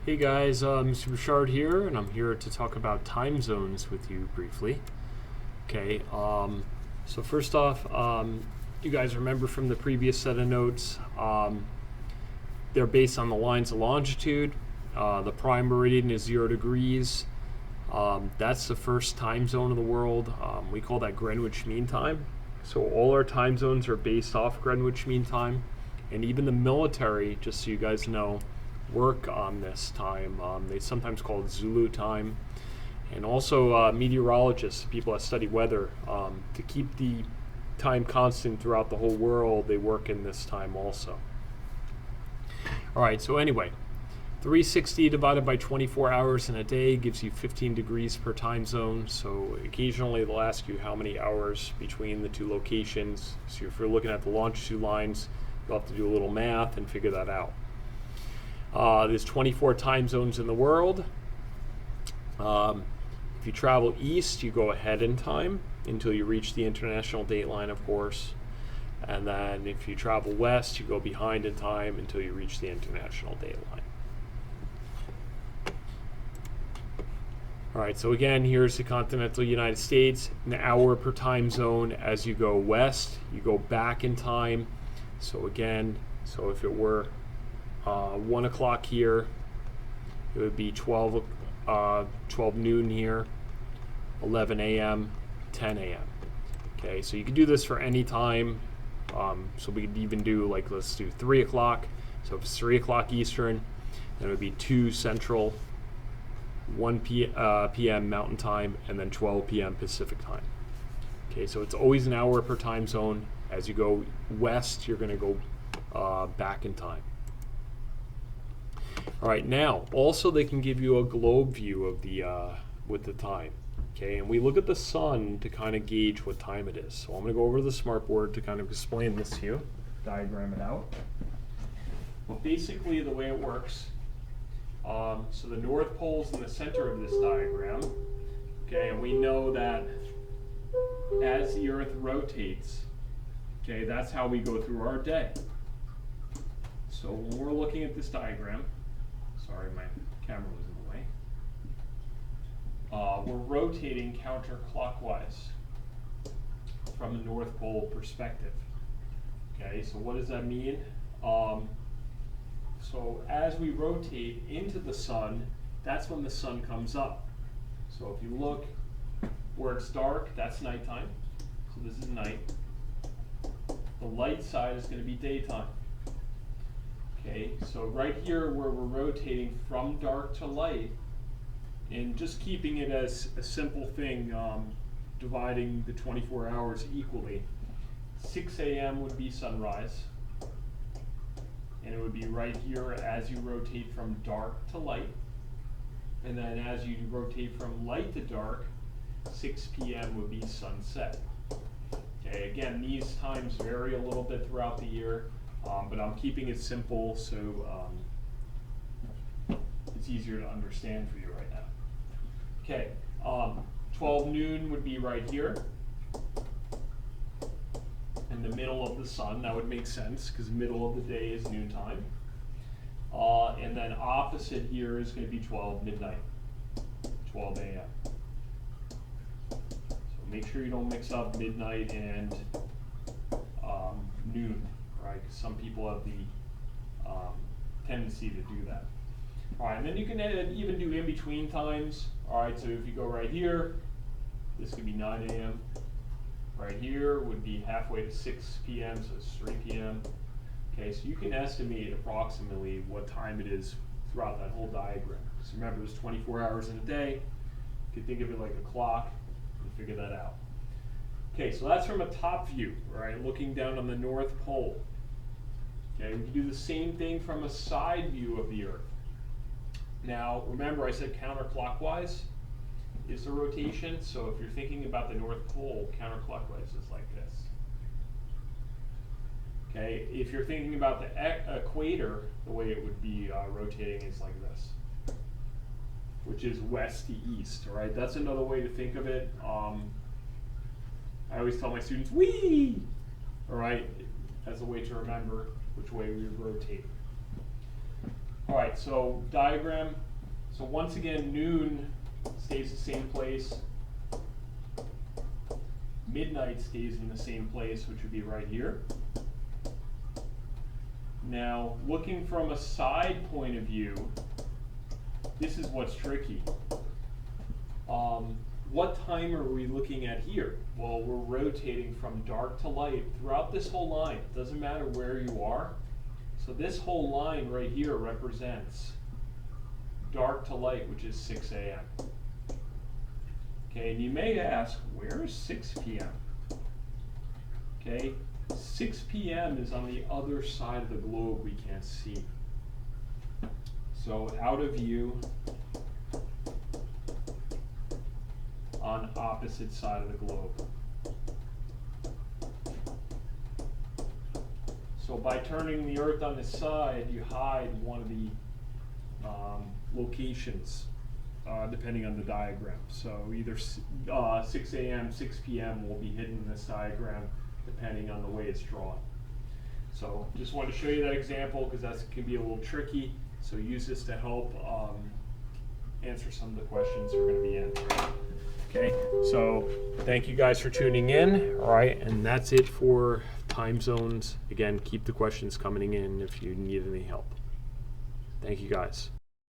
Hey guys, Mr. Bouchard here, and I'm here to talk about time zones with you briefly. Okay, so first off, you guys remember from the previous set of notes, they're based on the lines of longitude. The prime meridian is 0 degrees. That's the first time zone of the world. We call that Greenwich Mean Time. So all our time zones are based off Greenwich Mean Time, and even the military, just so you guys know, work on this time. They sometimes call it Zulu time. And also meteorologists, people that study weather, to keep the time constant throughout the whole world, they work in this time also. All right, so anyway, 360 divided by 24 hours in a day gives you 15 degrees per time zone. So occasionally they'll ask you how many hours between the two locations. So if you're looking at the longitude lines, you'll have to do a little math and figure that out. There's 24 time zones in the world. If you travel east, you go ahead in time until you reach the international date line, of course. And then if you travel west, you go behind in time until you reach the international date line. All right, so again, here's the continental United States, an hour per time zone. As you go west, you go back in time. So again, if it were 1 o'clock here, it would be 12 noon here, 11 a.m., 10 a.m. Okay, so you can do this for any time. So we could even do, let's do 3 o'clock. So if it's 3 o'clock Eastern, then it would be 2 Central, 1 p.m. Mountain Time, and then 12 p.m. Pacific Time. Okay, so it's always an hour per time zone. As you go west, you're going to go back in time. All right, now also they can give you a globe view of the with the time. Okay, and we look at the sun to kind of gauge what time it is. So I'm going to go over to the smartboard to kind of explain this to you, diagram it out. Well, basically the way it works, so the North Pole's in the center of this diagram. Okay, and we know that as the Earth rotates, okay, that's how we go through our day. So when we're looking at this diagram, sorry, my camera was in the way. We're rotating counterclockwise from the North Pole perspective. Okay, so what does that mean? So as we rotate into the sun, that's when the sun comes up. So if you look where it's dark, that's nighttime. So this is night. The light side is going to be daytime. Okay, so right here where we're rotating from dark to light, and just keeping it as a simple thing, dividing the 24 hours equally, 6 a.m. would be sunrise, and it would be right here as you rotate from dark to light, and then as you rotate from light to dark, 6 p.m. would be sunset. Okay, again, these times vary a little bit throughout the year. But I'm keeping it simple so it's easier to understand for you right now. Okay, 12 noon would be right here in the middle of the sun. That would make sense because the middle of the day is noontime. And then opposite here is going to be 12 midnight, 12 a.m. So make sure you don't mix up midnight and noon. Right, because some people have the tendency to do that. All right, and then you can even do in-between times. All right, so if you go right here, this could be 9 a.m. Right here would be halfway to 6 p.m., so it's 3 p.m. Okay, so you can estimate approximately what time it is throughout that whole diagram. So remember, there's 24 hours in a day. You can think of it like a clock and figure that out. Okay, so that's from a top view, right, looking down on the North Pole. Okay, we can do the same thing from a side view of the Earth. Now, remember I said counterclockwise is the rotation, so if you're thinking about the North Pole, counterclockwise is like this. Okay, if you're thinking about the equator, the way it would be rotating is like this, which is west to east, all right? That's another way to think of it. I always tell my students, wee! All right, as a way to remember which way we rotate. All right, so diagram. So once again, noon stays the same place. Midnight stays in the same place, which would be right here. Now, looking from a side point of view, this is what's tricky. What time are we looking at here? Well, we're rotating from dark to light throughout this whole line. It doesn't matter where you are. So this whole line right here represents dark to light, which is 6 a.m. Okay, and you may ask, where is 6 p.m.? Okay, 6 p.m. is on the other side of the globe we can't see. So out of view, on opposite side of the globe. So by turning the Earth on its side, you hide one of the locations, depending on the diagram. So either 6 a.m., 6 p.m. will be hidden in this diagram, depending on the way it's drawn. So just wanted to show you that example because that can be a little tricky. So use this to help answer some of the questions we're going to be answering. Okay, so thank you guys for tuning in. All right, and that's it for time zones. Again, keep the questions coming in if you need any help. Thank you guys.